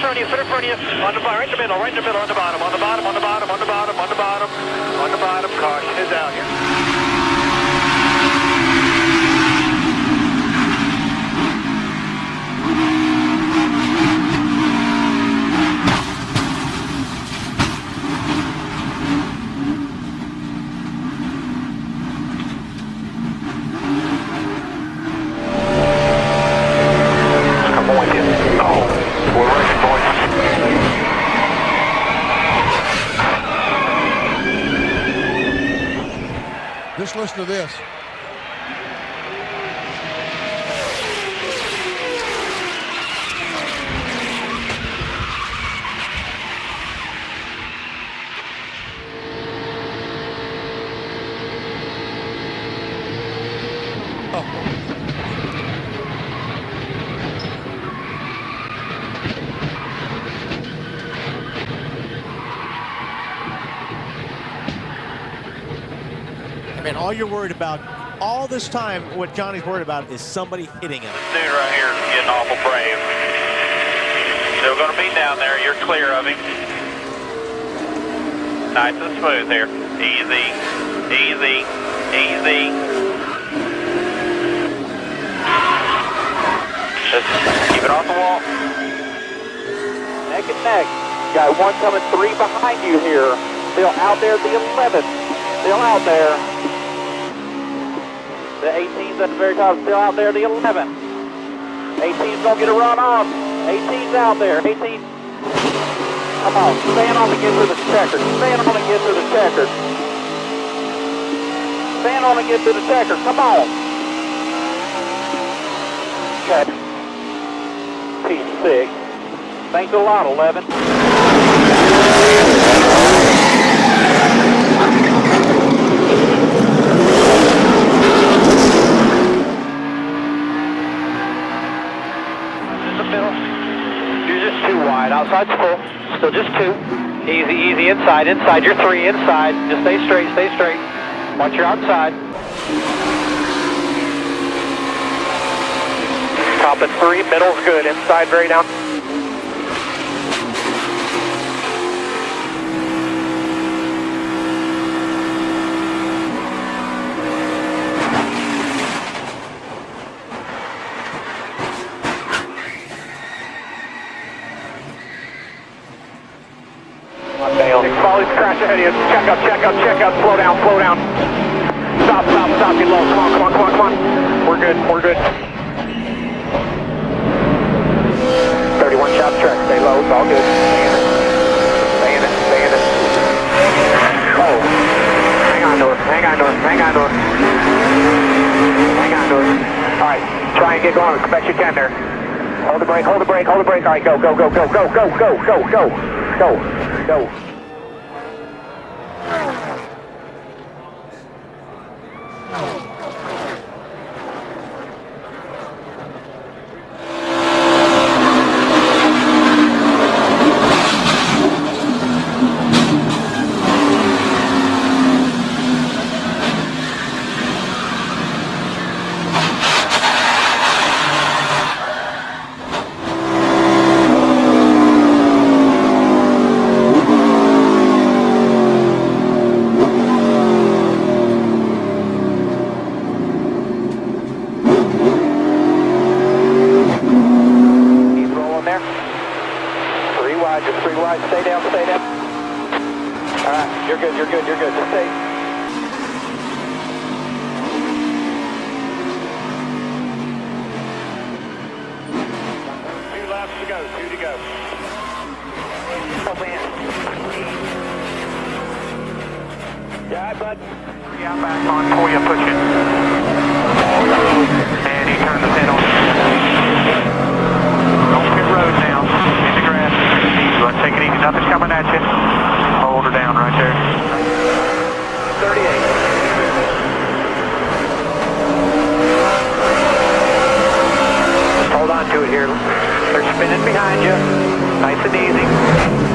front of you, center in front of you. On the right in the middle, right in the middle, on the bottom, on the bottom, on the bottom, on the bottom, on the bottom, on the bottom. Caution is out here. Just listen to this. I mean, all you're worried about all this time, what Johnny's worried about is somebody hitting him. This dude right here is getting awful brave. Still going to be down there. You're clear of him. Nice and smooth here. Easy, easy, easy. Just keep it off the wall. Neck and neck. Got one coming 3 behind you here. Still out there at the 11th. Still out there. The 18's at the very top, still out there, the 11. 18's gonna get a run off. 18's out there. 18. Come on, stand on and get through the checkers. Stand on and get through the checkers. Stand on and get through the checkers. Come on. Okay. P6. Thanks a lot, 11. Outside's full, still just 2. Easy, easy, inside, inside, you're 3, inside. Just stay straight, stay straight. Watch your outside. Top at 3, middle's good, inside very down. Follow this crash ahead of you. Check up, check up, check up. Slow down, slow down. Stop, stop, stop. Get low. Come on, come on, come on, come on. We're good, we're good. 31 shot track. Stay low. It's all good. Stay in it. Stay in it. Oh. Hang on to her. Hang on to her. Hang on to her. Hang on to her. All right. Try and get going as best you can there. Hold the brake, hold the brake, hold the brake. All right, go, go, go, go, go, go, go, go, go, go, go. Just 3 wide, stay down, stay down. All right, you're good, you're good, you're good. Just stay. 2 laps to go, 2 to go. Oh, man. Yeah, bud. Yeah, back on for you, push it. And he turned the pin on. Don't pit road now, in the grass. Let's take it easy, nothing's coming at you. Hold her down right there. 38. Just hold on to it here. They're spinning behind you. Nice and easy.